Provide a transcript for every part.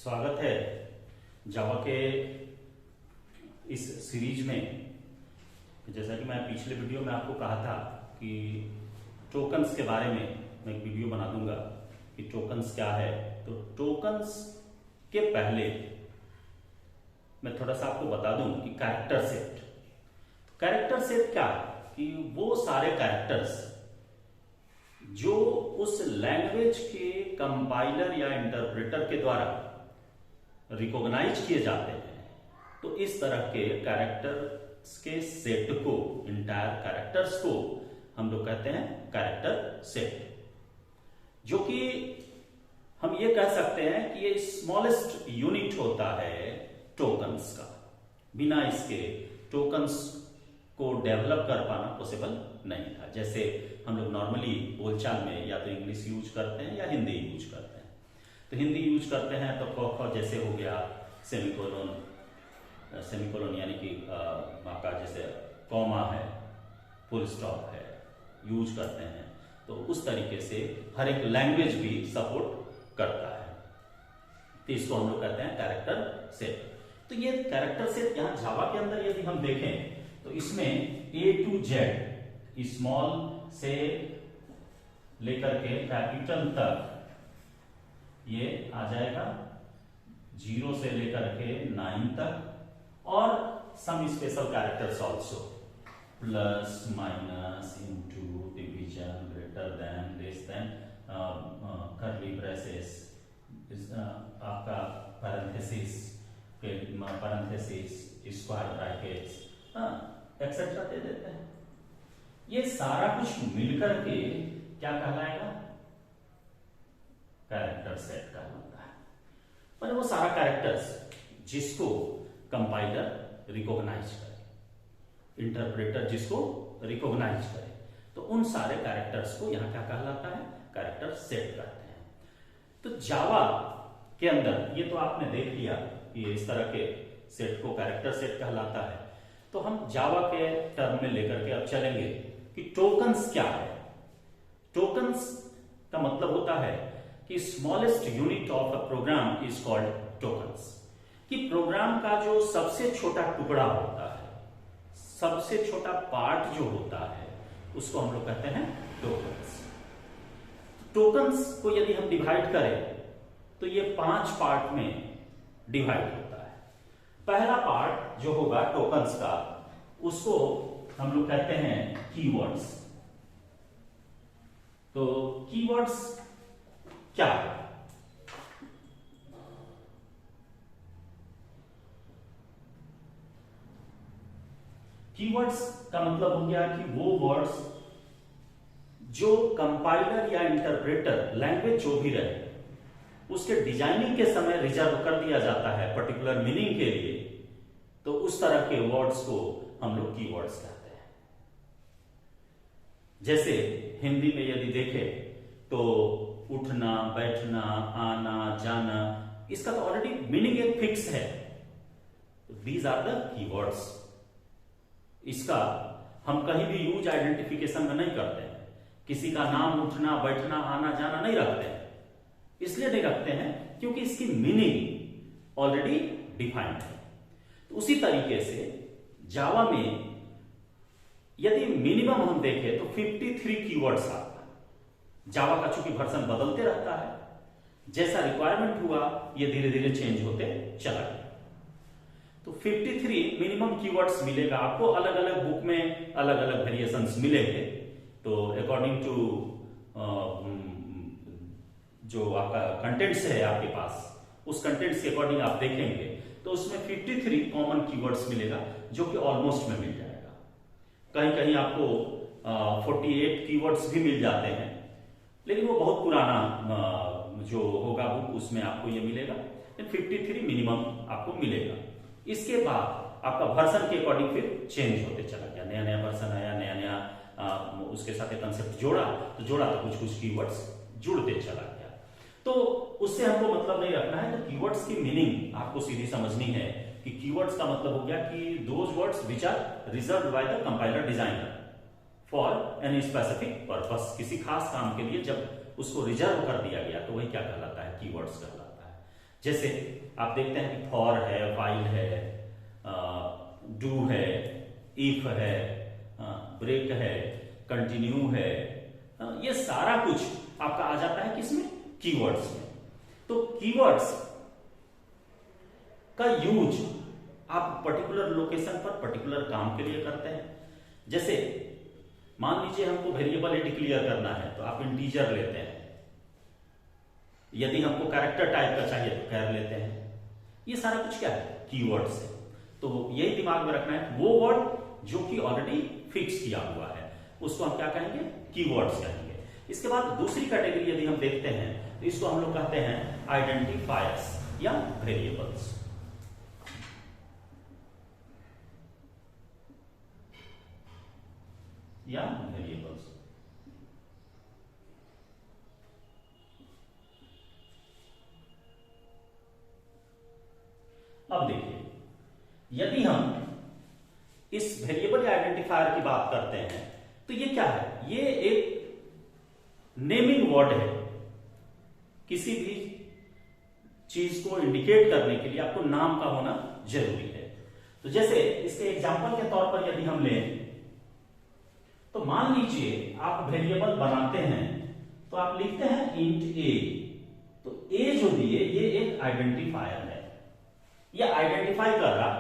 स्वागत है जावा के इस सीरीज में। जैसा कि मैं पिछले वीडियो में आपको कहा था कि टोकन्स के बारे में मैं एक वीडियो बना दूंगा कि टोकन्स क्या है। तो टोकन्स के पहले मैं थोड़ा सा आपको बता दूं कि कैरेक्टर सेट क्या है कि वो सारे कैरेक्टर्स जो उस लैंग्वेज के कंपाइलर या इंटरप्रेटर के द्वारा रिकॉग्नाइज किए जाते हैं। तो इस तरह के कैरेक्टर्स के सेट को, इंटायर कैरेक्टर्स को हम लोग कहते हैं कैरेक्टर सेट, जो कि हम ये कह सकते हैं कि ये स्मॉलेस्ट यूनिट होता है टोकन्स का। बिना इसके टोकन्स को डेवलप कर पाना पॉसिबल नहीं था। जैसे हम लोग नॉर्मली बोलचाल में या तो इंग्लिश यूज करते हैं या हिंदी यूज करते हैं। तो हिंदी यूज करते हैं तो क जैसे हो गया, सेमीकोलन यानी कि आपका जैसे कॉमा है, फुल स्टॉप है, यूज करते हैं। तो उस तरीके से हर एक लैंग्वेज भी सपोर्ट करता है। तो इसको हम लोग कहते हैं कैरेक्टर सेट। तो ये कैरेक्टर सेट यहाँ जावा के अंदर यदि हम देखें तो इसमें A to Z स्मॉल से लेकर के कैपिटल तक ये आ जाएगा, 0 से लेकर के 9 तक, और some special characters also, plus, minus, into, division, greater than, less than, curly braces, आपका पैरेंथेसिस, स्क्वायर ब्रैकेट्स, एक्सेट्रा दे देते हैं। ये सारा कुछ मिलकर के क्या कहलाएगा? कैरेक्टर सेट कहलाता है। पर वो सारा कैरेक्टर्स जिसको कंपाइलर रिकॉग्नाइज करे, इंटरप्रेटर जिसको रिकॉग्नाइज करे, तो उन सारे कैरेक्टर्स को यहां क्या कहलाता है? कैरेक्टर सेट कहते हैं। तो जावा के अंदर ये तो आपने देख लिया कि इस तरह के सेट को कैरेक्टर सेट कहलाता है। तो हम जावा के टर्म में लेकर के अब चलेंगे कि टोकन्स क्या है। टोकन्स का मतलब होता है कि smallest unit of a program is called tokens. कि प्रोग्राम का जो सबसे छोटा टुकड़ा होता है, सबसे छोटा पार्ट जो होता है, उसको हम लोग कहते हैं टोकन्स। टोकन्स को यदि हम डिवाइड करें तो ये 5 पार्ट में डिवाइड होता है। पहला पार्ट जो होगा टोकन्स का, उसको हम लोग कहते हैं कीवर्ड्स। तो कीवर्ड्स क्या है? कीवर्ड्स का मतलब हो गया कि वो वर्ड्स जो कंपाइलर या इंटरप्रेटर, लैंग्वेज जो भी रहे, उसके डिजाइनिंग के समय रिजर्व कर दिया जाता है पर्टिकुलर मीनिंग के लिए। तो उस तरह के वर्ड्स को हम लोग कीवर्ड्स कहते हैं। जैसे हिंदी में यदि देखें तो उठना, बैठना, आना, जाना, इसका तो ऑलरेडी मीनिंग एक फिक्स है। These are the keywords. इसका हम कहीं भी यूज आइडेंटिफिकेशन में नहीं करते हैं। किसी का नाम उठना, बैठना, आना, जाना नहीं रखते हैं। इसलिए नहीं रखते हैं क्योंकि इसकी मीनिंग ऑलरेडी डिफाइंड है। तो उसी तरीके से जावा में यदि मिनिमम हम देखें तो 53 कीवर्ड्स आता है। जावा का चूंकि वर्जन बदलते रहता है, जैसा रिक्वायरमेंट हुआ ये धीरे धीरे चेंज होते चला गया। तो 53 मिनिमम कीवर्ड्स मिलेगा आपको। अलग अलग बुक में अलग अलग वेरिएशंस मिलेंगे। तो अकॉर्डिंग टू जो आपका कंटेंट्स है आपके पास, उस कंटेंट्स के अकॉर्डिंग आप देखेंगे तो उसमें 53 कॉमन कीवर्ड्स मिलेगा, जो कि ऑलमोस्ट में मिल जाएगा। कहीं कहीं आपको 48 कीवर्ड्स भी मिल जाते हैं, लेकिन वो बहुत पुराना जो होगा बुक, उसमें आपको ये मिलेगा। 53 मिनिमम आपको मिलेगा। इसके बाद आपका वर्जन के अकॉर्डिंग फिर चेंज होते चला गया। नया नया वर्जन आया, नया नया उसके साथ कंसेप्ट जोड़ा तो कुछ कुछ कीवर्ड्स जुड़ते चला गया। तो उससे हमको मतलब नहीं रखना है। तो कीवर्ड्स की मीनिंग आपको सीधी समझनी है कि कीवर्ड्स का मतलब हो गया कि those words which are reserved by the compiler designer for any specific purpose. किसी खास काम के लिए जब उसको रिजर्व कर दिया गया तो वही क्या कहलाता है? कीवर्ड्स कहलाता है। जैसे आप देखते हैं कि फॉर है, वाइल है, डू है, इफ है, ब्रेक है, कंटिन्यू है, ये सारा कुछ आपका आ जाता है किसमें? कीवर्ड्स में। तो कीवर्ड्स का यूज आप पर्टिकुलर लोकेशन पर पर्टिकुलर काम के लिए करते हैं। जैसे मान लीजिए हमको वेरिएबल डिक्लेयर करना है तो आप इंटीजर लेते हैं, यदि हमको कैरेक्टर टाइप का चाहिए तो कैर लेते हैं। ये सारा कुछ क्या है? कीवर्ड्स है। तो यही दिमाग में रखना है, वो वर्ड जो कि ऑलरेडी फिक्स किया हुआ है उसको हम क्या कहेंगे? कीवर्ड्स कहेंगे। इसके बाद दूसरी कैटेगरी यदि हम देखते हैं तो इसको हम लोग कहते हैं आइडेंटिफायर्स या वेरिएबल्स। या वेरिएबल्स। अब देखिए, यदि हम इस वेरिएबल या आइडेंटिफायर की बात करते हैं तो ये क्या है? ये एक नेमिंग वर्ड है। किसी भी चीज को इंडिकेट करने के लिए आपको नाम का होना जरूरी है। तो जैसे इसके एग्जांपल के तौर पर यदि हम लें तो मान लीजिए आप वेरिएबल बनाते हैं तो आप लिखते हैं इंट ए। तो ए जो दिए ये एक आइडेंटिफायर है। यह आइडेंटिफाई कर रहा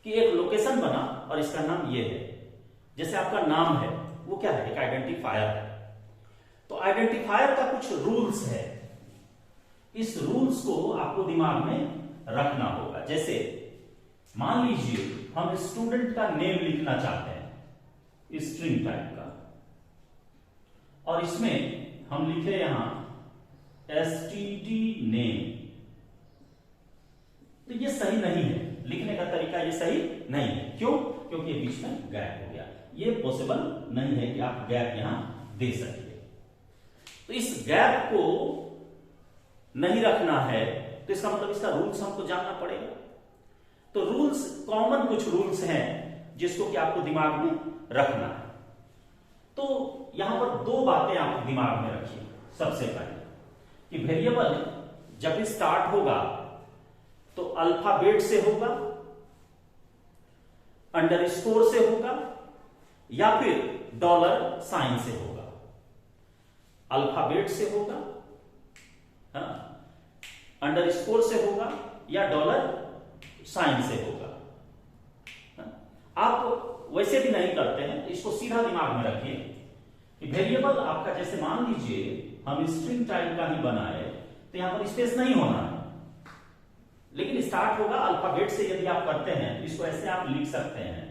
कि एक लोकेशन बना और इसका नाम ये है। जैसे आपका नाम है वो क्या है? एक आइडेंटिफायर है। तो आइडेंटिफायर का कुछ रूल्स है, इस रूल्स को आपको दिमाग में रखना होगा। जैसे मान लीजिए हम स्टूडेंट का नेम लिखना चाहते हैं स्ट्रिंग टाइप का, और इसमें हम लिखे यहां std नेम। तो ये सही नहीं है, लिखने का तरीका ये सही नहीं है। क्यों? क्योंकि ये बीच में गैप हो गया। ये पॉसिबल नहीं है कि आप गैप यहां दे सकिए। तो इस गैप को नहीं रखना है तो इसका मतलब इसका रूल्स हमको जानना पड़ेगा। तो रूल्स, कॉमन कुछ रूल्स हैं जिसको कि आपको दिमाग में रखना है। तो यहां पर दो बातें आप दिमाग में रखिए। सबसे पहले कि वेरिएबल जब भी स्टार्ट होगा तो अल्फाबेट से होगा, अंडरस्कोर से होगा, या फिर डॉलर साइन से होगा। अल्फाबेट से होगा, अंडरस्कोर से होगा, या डॉलर साइन से होगा। आप वैसे भी नहीं करते हैं, इसको सीधा दिमाग में रखिए कि वेरिएबल आपका, जैसे मान लीजिए हम स्ट्रिंग टाइप का ही बनाए तो यहां पर स्पेस नहीं होना है, लेकिन स्टार्ट होगा अल्फाबेट से। यदि आप करते हैं तो इसको ऐसे आप लिख सकते हैं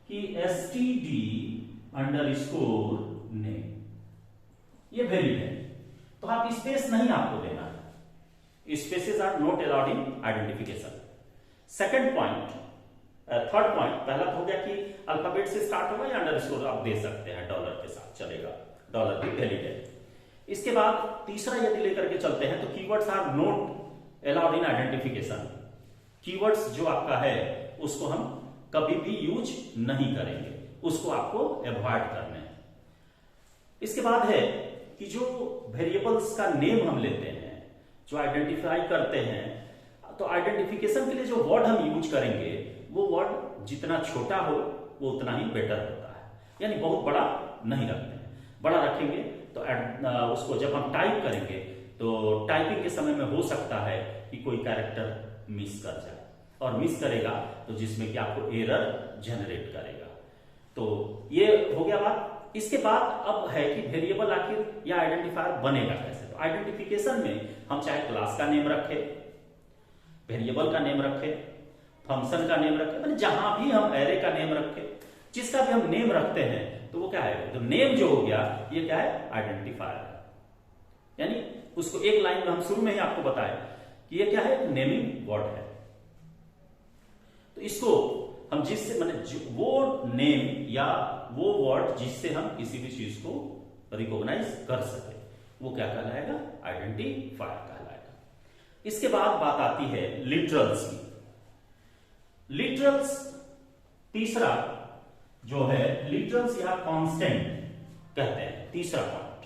कि std अंडरस्कोर नेम, ये वैलिड है। तो आप स्पेस नहीं आपको देना है, spaces are not allowed in identification. Second point, third point, पहला तो हो गया कि अल्फाबेट से स्टार्ट होगा या अंडरस्कोर आप दे सकते हैं, डॉलर के साथ चलेगा, डॉलर भी वैलिड है। इसके बाद तीसरा यदि लेकर के चलते हैं तो keywords are not allowed in identification. Keywords जो आपका है उसको हम कभी भी यूज नहीं करेंगे, उसको आपको अवॉइड करना है। इसके बाद है कि जो वेरिएबल्स का नेम हम लेते हैं, जो आइडेंटिफाई करते हैं, तो आइडेंटिफिकेशन के लिए जो वर्ड हम यूज करेंगे वो वर्ड जितना छोटा हो वो उतना ही बेटर होता है। यानी बहुत बड़ा नहीं रखते हैं। बड़ा रखेंगे तो उसको जब हम टाइप करेंगे तो टाइपिंग के समय में हो सकता है कि कोई कैरेक्टर मिस कर जाए, और मिस करेगा तो जिसमें कि आपको एरर जनरेट करेगा। तो ये हो गया बात। इसके बाद अब है कि वेरिएबल आखिर या आइडेंटिफायर बनेगा कैसे। तो आइडेंटिफिकेशन में हम चाहे क्लास का नेम रखें, वेरिएबल का नेम रखें, फंक्शन का नेम रखें, मतलब जहां भी हम एरे का नेम रखें, जिसका भी हम नेम रखते हैं तो वो क्या है, तो नेम जो हो गया ये क्या है, आइडेंटिफायर है। यानी उसको एक लाइन में हम शुरू में ही आपको बताएं कि ये क्या है, नेमिंग वर्ड है। तो इसको हम जिससे मतलब वो नेम या वो वर्ड जिससे हम किसी भी चीज को रिकॉग्नाइज कर सके वो क्या कहलाएगा, आइडेंटिफायर कहलाएगा। इसके बाद बात आती है लिटरल्स की। लिटरल्स तीसरा जो है, लिटरल्स या कांस्टेंट कहते हैं, तीसरा पॉइंट।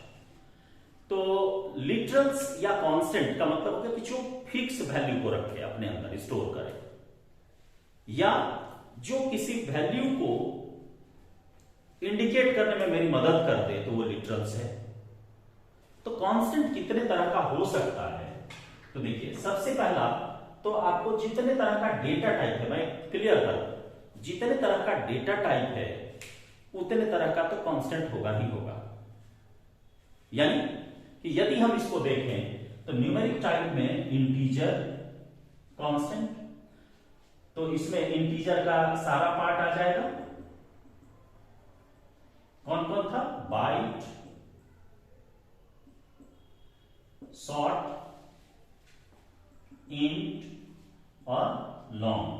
तो तो लिटरल्स या कांस्टेंट का मतलब होगा कि जो फिक्स वैल्यू को रखे अपने अंदर स्टोर करे, या जो किसी वैल्यू को इंडिकेट करने में मेरी मदद कर दे, तो वो लिटरल्स है। तो कांस्टेंट कितने तरह का हो सकता है? तो देखिए, सबसे पहला तो आपको जितने तरह का डेटा टाइप है, मैं क्लियर कर, जितने तरह का डेटा टाइप है उतने तरह का तो कांस्टेंट होगा ही होगा। यानी कि यदि हम इसको देखें तो न्यूमेरिक टाइप में इंटीजर कांस्टेंट, तो इसमें इंटीजर का सारा पार्ट आ जाएगा। कौन कौन था? बाइट, शॉर्ट, इंट और लॉन्ग।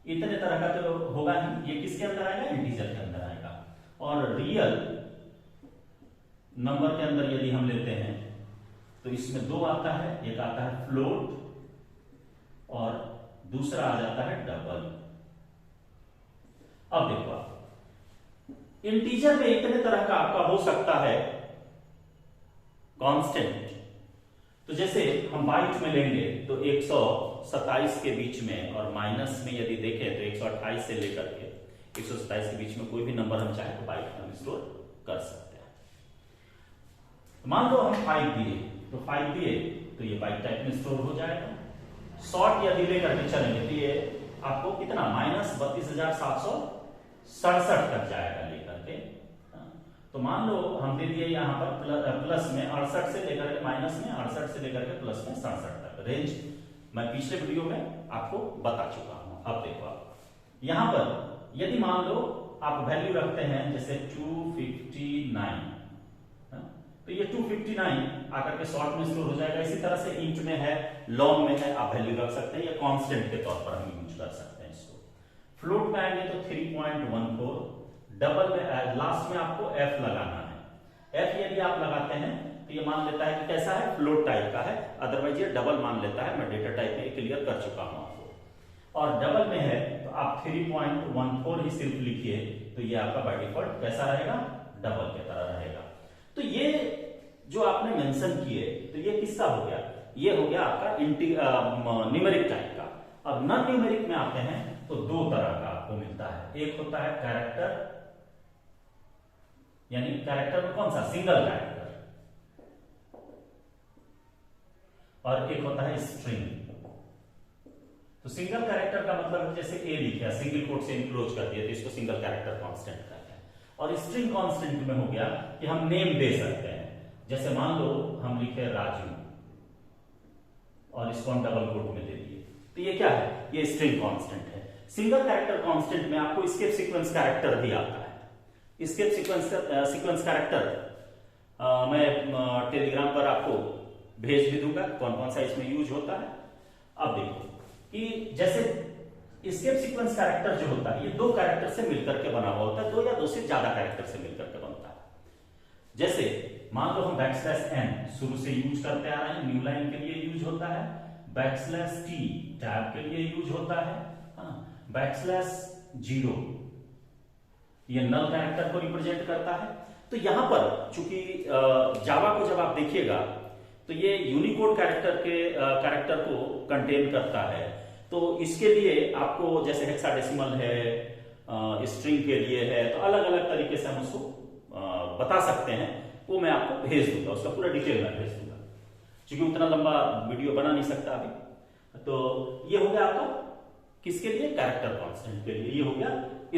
इतने तरह का तो होगा ही। ये किसके अंदर आएगा? इंटीजर के अंदर आएगा। और रियल नंबर के अंदर यदि हम लेते हैं तो इसमें दो आता है, एक आता है फ्लोट और दूसरा आ जाता है डबल। अब देखो आप, इंटीजर में इतने तरह का आपका हो सकता है कांस्टेंट। तो जैसे हम बाइट में लेंगे तो 127 के बीच में, और माइनस में यदि देखें तो 128 से लेकर के 127 के बीच में कोई भी नंबर हम चाहे तो बाइट में हम स्टोर कर सकते हैं। तो मान लो हम 5 दिए, तो 5 दिए तो ये बाइट टाइप में स्टोर हो जाएगा। शॉर्ट यदि लेकर के चलेंगे तो ये आपको कितना -32,767 तक जाएगा लेकर के। तो मान लो हम दे दिए यहां पर प्लस में 68 से लेकर के माइनस में 68 से लेकर के प्लस में 67 तक। रेंज मैं पिछले वीडियो में आपको बता चुका हूं। अब देखो आप यहां पर यदि मान लो आप वैल्यू रखते हैं जैसे 259, तो ये 259 आकर के शॉर्ट में स्टोर हो जाएगा। इसी तरह से इंच में है, लॉन्ग में है, आप वैल्यू रख सकते हैं, या कांस्टेंट के तौर पर हम यूज कर सकते हैं इसको। फ्लोट में आएंगे तो 3.14, डबल में लास्ट में आपको एफ लगाना है। एफ यदि आप लगाते हैं तो ये मान लेता है कि कैसा है, फ्लोट टाइप का है, अदरवाइज ये डबल मान लेता है। मैं डेटा टाइप में क्लियर कर चुका हूं आपको। और डबल में है तो आप 3.14 ही सिर्फ लिखिए, तो ये आपका बाय डिफॉल्ट कैसा रहेगा, डबल की तरह रहेगा। तो ये जो आपने मेंशन किए, तो ये किसका हो गया, ये हो गया आपका न्यूमेरिक टाइप का। अब नॉन न्यूमेरिक में आते हैं तो दो तरह का आपको मिलता है। एक होता है कैरेक्टर, यानी कैरेक्टर में कौन सा, सिंगल कैरेक्टर, और एक होता है स्ट्रिंग। तो सिंगल कैरेक्टर का मतलब जैसे ए लिखा, सिंगल कोट से इनक्लोज कर दिया, तो इसको सिंगल कैरेक्टर कांस्टेंट कहते हैं। और स्ट्रिंग कांस्टेंट में हो गया कि हम नेम दे सकते हैं। जैसे मान लो हम लिखे राजू और इसको हम डबल कोट में दे दिए, तो ये क्या है, ये स्ट्रिंग कांस्टेंट है। सिंगल कैरेक्टर कांस्टेंट में आपको स्केप सीक्वेंस कैरेक्टर भी आता है। स्केप सीक्वेंस कैरेक्टर मैं टेलीग्राम पर आपको भेज भी दूंगा, कौन कौन सा इसमें यूज होता है। अब देखो कि जैसे स्केप सीक्वेंस कैरेक्टर जो होता है, ये दो कैरेक्टर से मिलकर के बना हुआ होता है, दो या दो से ज्यादा कैरेक्टर से मिलकर के बनता है। जैसे मान लो हम \n शुरू से यूज करते आ रहे हैं, न्यू लाइन के लिए यूज होता है, \t टैब के लिए यूज होता है, \0 ये नल कैरेक्टर को रिप्रेजेंट करता है। तो यहां पर चूंकि जावा को जब आप देखिएगा तो ये यूनिकोड कैरेक्टर को कंटेन करता है। तो इसके लिए आपको जैसे हेक्साडेसिमल है, स्ट्रिंग के लिए है, तो अलग अलग तरीके से हम उसको बता सकते हैं। वो मैं आपको भेज दूंगा, उसका पूरा डिटेल में भेज दूंगा, क्योंकि उतना लंबा वीडियो बना नहीं सकता अभी। तो ये हो गया आपका किसके लिए, कैरेक्टर कांस्टेंट के लिए, ये हो गया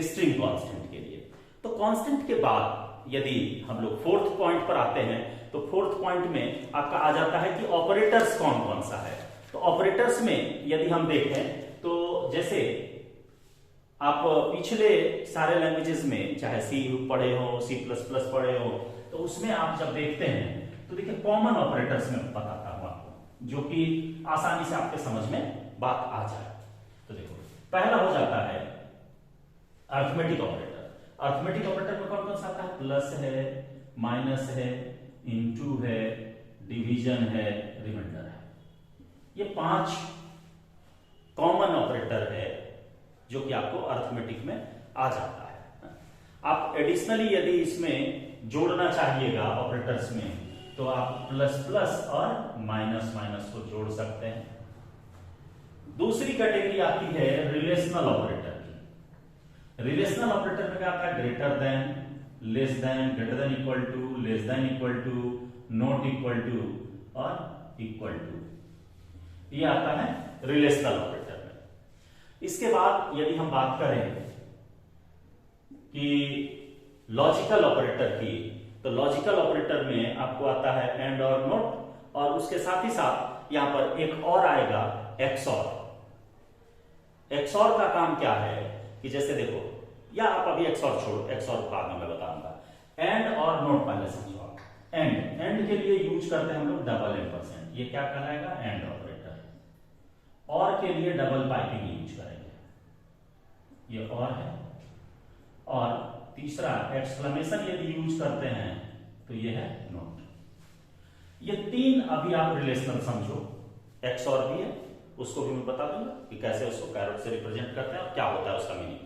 स्ट्रिंग कांस्टेंट के लिए। तो कांस्टेंट के बाद यदि हम लोग फोर्थ पॉइंट पर आते हैं, तो फोर्थ पॉइंट में आपका आ जाता है कि ऑपरेटर्स कौन कौन सा है। तो ऑपरेटर्स में यदि हम देखें तो जैसे आप पिछले सारे लैंग्वेजेस में चाहे सी पढ़े हो, C++ पढ़े हो, तो उसमें आप जब देखते हैं तो देखिए कॉमन ऑपरेटर्स में बताता हूं आपको, जो कि आसानी से आपके समझ में बात आ जाए। तो देखो पहला हो जाता है अरिथमेटिक ऑपरेटर। अरिथमेटिक ऑपरेटर में कौन कौन सा आता है, प्लस है, माइनस है, इनटू है, डिवीजन है, रिमाइंडर है। ये 5 कॉमन ऑपरेटर है जो कि आपको अरिथमेटिक में आ जाता है। आप एडिशनली यदि इसमें जोड़ना चाहिएगा ऑपरेटर्स में, तो आप प्लस प्लस और माइनस माइनस को जोड़ सकते हैं। दूसरी कैटेगरी आती है रिलेशनल ऑपरेटर की। रिलेशनल ऑपरेटर में क्या आता है? Greater than, less than, greater than equal to, less than equal to, not equal to और इक्वल टू, ये आता है रिलेशनल ऑपरेटर में। इसके बाद यदि हम बात करें कि लॉजिकल ऑपरेटर की, तो लॉजिकल ऑपरेटर में आपको आता है एंड और नॉट, और उसके साथ ही साथ यहां पर एक और आएगा एक्सऑर। एक्सऑर का काम क्या है कि जैसे देखो, या आप अभी एक्सऑर छोड़ो, एक्सऑर बाद में मैं बताऊंगा। एंड और नॉट पहले समझो आप। एंड के लिए यूज करते हैं हम लोग डबल एम्परसेंड, ये क्या कहलाएगा? And operator. और के लिए डबल पाइपिंग यूज करेंगे, ये और है। और तीसरा एक्सक्लेमेशन यदि यूज करते हैं तो ये है नोट। ये तीन अभी आप रिलेशनल समझो। एक्स और भी है, उसको भी मैं बता दूंगा कि कैसे उसको कैरेट से रिप्रेजेंट करते हैं और क्या होता है उसका मीनिंग।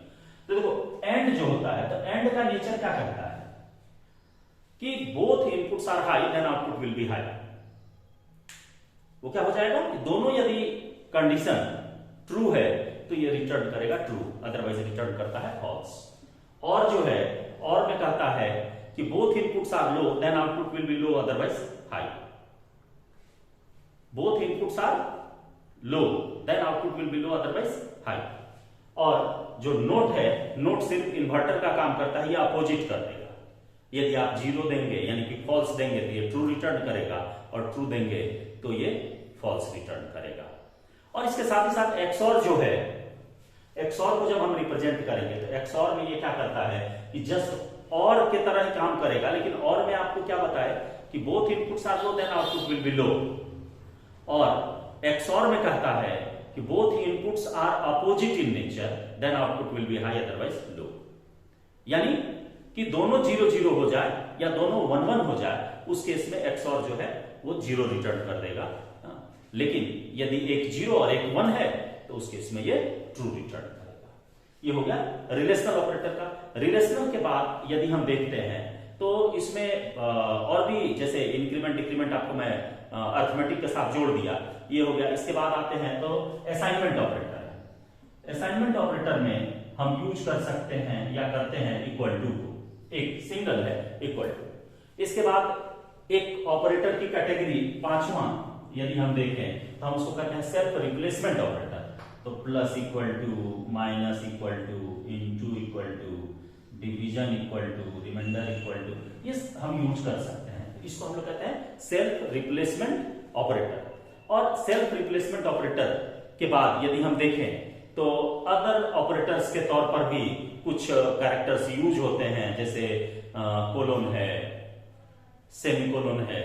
तो देखो, एंड जो होता है, तो एंड का नेचर क्या कहता है कि both inputs are high then output will be high. वो क्या हो जाएगा कि दोनों यदि कंडीशन ट्रू है तो ये रिटर्न करेगा ट्रू, अदरवाइज रिटर्न करता है फॉल्स। और जो है, और में कहता है कि both inputs are low then output will be low, otherwise high. Both inputs are low then output will be low, otherwise high. और जो नोट है, नोट सिर्फ इन्वर्टर का काम करता है, ये अपोजिट कर देगा। यदि आप जीरो देंगे यानी कि फॉल्स देंगे तो ये ट्रू रिटर्न करेगा, और ट्रू देंगे तो ये फॉल्स रिटर्न करेगा। और इसके साथ ही साथ एक्सऑर जो है, एक्सऑर को जब हम रिप्रेजेंट करेंगे तो एक्सऑर में ये क्या करता है कि जस्ट और के तरह ही काम करेगा, लेकिन और में आपको क्या बताए कि both inputs are low then output will be low. और एक्सऑर में कहता है कि both inputs are opposite in nature then output will be high, otherwise low. यानी कि दोनों 0-0 हो जाए या दोनों 1-1 हो जाए, उस केस में एक्सऑर जो है वो 0 रिटर्न कर देगा। लेकिन यदि एक 0 और एक 1 है तो उस केस में ये ट्रू रिटर्न करेगा। ये हो गया रिलेशनल ऑपरेटर का। रिलेशनल के बाद यदि हम देखते हैं तो इसमें और भी, जैसे इंक्रीमेंट डिक्रीमेंट आपको मैं अर्थमेटिक के साथ जोड़ दिया, ये हो गया। इसके बाद आते हैं तो असाइनमेंट ऑपरेटर। असाइनमेंट ऑपरेटर में हम यूज कर सकते हैं या करते हैं इक्वल टू, एक सिंगल है इक्वल टू। इसके बाद एक ऑपरेटर की कैटेगरी पांचवा यदि हम देखें तो हम उसको कहते हैं सेल्फ रिप्लेसमेंट ऑपरेटर। तो plus equal to, minus equal to, into equal to, division equal to, reminder equal to, ये हम यूज कर सकते हैं। इसको हम लोग कहते हैं सेल्फ रिप्लेसमेंट ऑपरेटर। और सेल्फ रिप्लेसमेंट ऑपरेटर के बाद यदि हम देखें तो अदर ऑपरेटर्स के तौर पर भी कुछ कैरेक्टर्स यूज होते हैं, जैसे कोलोन है, सेमीकोलोन है,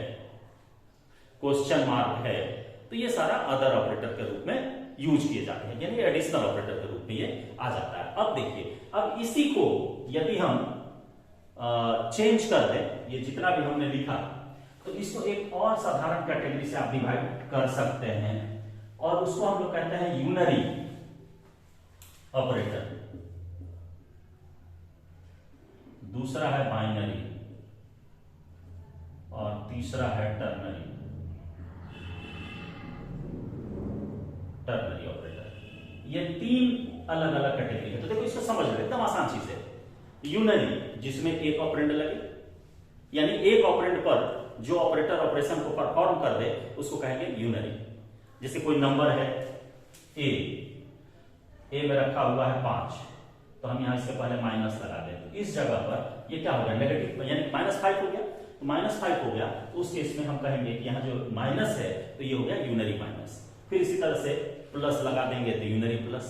क्वेश्चन मार्क है। तो ये सारा अदर ऑपरेटर के रूप में यूज किए जाते हैं, यानी एडिशनल ऑपरेटर के रूप में ये आ जाता है। अब देखिए, अब इसी को यदि हम चेंज कर दें, ये जितना भी हमने लिखा, तो इसको एक और साधारण कैटेगरी से आप डिवाइड कर सकते हैं, और उसको हम लोग कहते हैं यूनरी ऑपरेटर। दूसरा है बाइनरी, और तीसरा है टर्नरी ऑपरेटर। ये तीन अलग अलग कैटेगरी है। तो देखो, इसको समझ लो, एकदम आसान चीज है। यूनरी, जिसमें एक ऑपरेंड लगे, यानी एक ऑपरेंड पर जो ऑपरेटर ऑपरेशन को परफॉर्म कर दे उसको कहेंगे यूनरी। जैसे कोई नंबर है ए में रखा हुआ है 5, तो हम यहां इसके पहले माइनस लगा दें, तो इस जगह पर ये क्या हो गया? नेगेटिव, यानी -5 हो गया। तो -5 हो गया, तो उस केस में हम कहेंगे कि यहाँ जो माइनस है तो ये हो गया यूनरी माइनस। फिर इसी तरह से प्लस लगा देंगे तो यूनरी प्लस,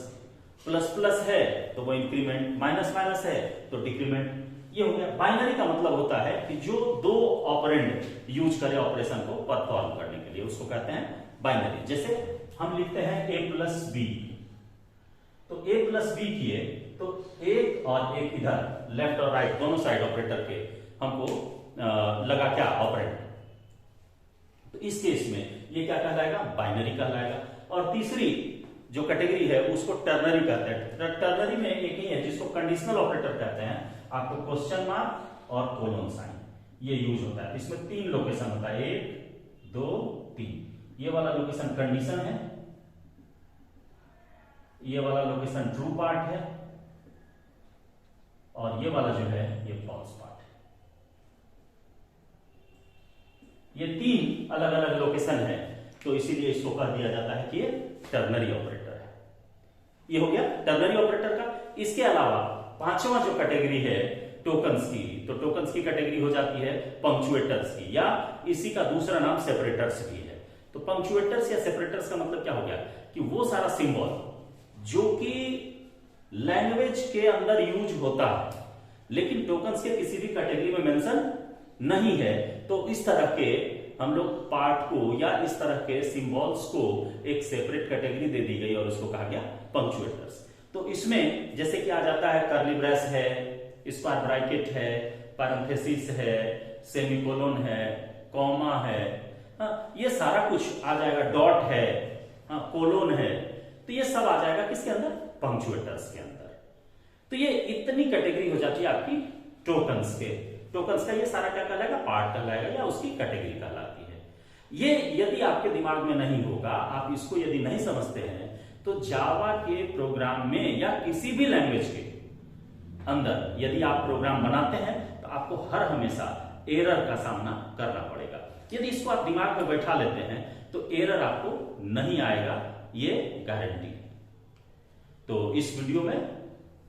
प्लस प्लस है तो वो इंक्रीमेंट, माइनस माइनस है तो डिक्रीमेंट। ये हो गया। बाइनरी का मतलब होता है कि जो दो ऑपरेंड यूज करे ऑपरेशन को परफॉर्म करने के लिए, उसको कहते हैं बाइनरी। जैसे हम लिखते हैं a प्लस बी, तो a प्लस बी किए तो एक और एक इधर लेफ्ट और राइट दोनों साइड ऑपरेटर के हमको लगा क्या? ऑपरेंड। तो इस केस में ये क्या कहलाएगा? बाइनरी कहलाएगा। और तीसरी जो कैटेगरी है उसको टर्नरी कहते हैं। टर्नरी में एक ही है जिसको कंडीशनल ऑपरेटर कहते हैं, आपको क्वेश्चन मार्क और कोलोन साइन, ये यूज होता है। इसमें 3 लोकेशन होता है, 1 2 3। ये वाला लोकेशन कंडीशन है, ये वाला लोकेशन ट्रू पार्ट है, और ये वाला जो है ये फॉल्स पार्ट है। ये 3 अलग अलग लोकेशन है, तो इसीलिए इसको कह दिया जाता है कि ये टर्नरी ऑपरेटर है। ये हो गया टर्नरी ऑपरेटर का। इसके अलावा पांचवा जो कैटेगरी है टोकन्स की, तो टोकन्स की कैटेगरी हो जाती है पंक्चुएटर्स की, या इसी का दूसरा नाम सेपरेटर्स भी है। तो पंक्चुएटर्स या सेपरेटर्स का मतलब क्या हो गया कि वो सारा सिंबल जो कि लैंग्वेज के अंदर यूज होता है लेकिन टोकन्स के किसी भी कैटेगरी में मेंशन नहीं है, तो इस तरह के हम लोग पार्ट को या इस तरह के सिंबल्स को एक सेपरेट कैटेगरी दे दी गई और उसको कहा गया पंक्चुएटर्स। तो इसमें जैसे कि आ जाता है कर्ली ब्रेस है, स्क्वायर ब्रैकेट है, पैरेंथेसिस है, सेमीकोलन है, कॉमा है, ये सारा कुछ आ जाएगा, डॉट है, कोलोन है, तो ये सब आ जाएगा किसके अंदर, पंक्चुएटर्स के अंदर। तो ये इतनी कैटेगरी हो जाती है आपकी टोकन्स के। टोकन्स का ये सारा क्या कहलाएगा, पार्ट कहलाएगा या उसकी कैटेगरी कहलाती है। ये यदि आपके दिमाग में नहीं होगा, आप इसको यदि नहीं समझते हैं, तो जावा के प्रोग्राम में या किसी भी लैंग्वेज के अंदर यदि आप प्रोग्राम बनाते हैं तो आपको हर हमेशा एरर का सामना करना पड़ेगा। यदि इसको आप दिमाग में बैठा लेते हैं तो एरर आपको नहीं आएगा, ये गारंटी है। तो इस वीडियो में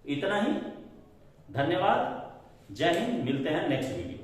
इतना ही। धन्यवाद, जय हिंद, मिलते हैं नेक्स्ट वीडियो।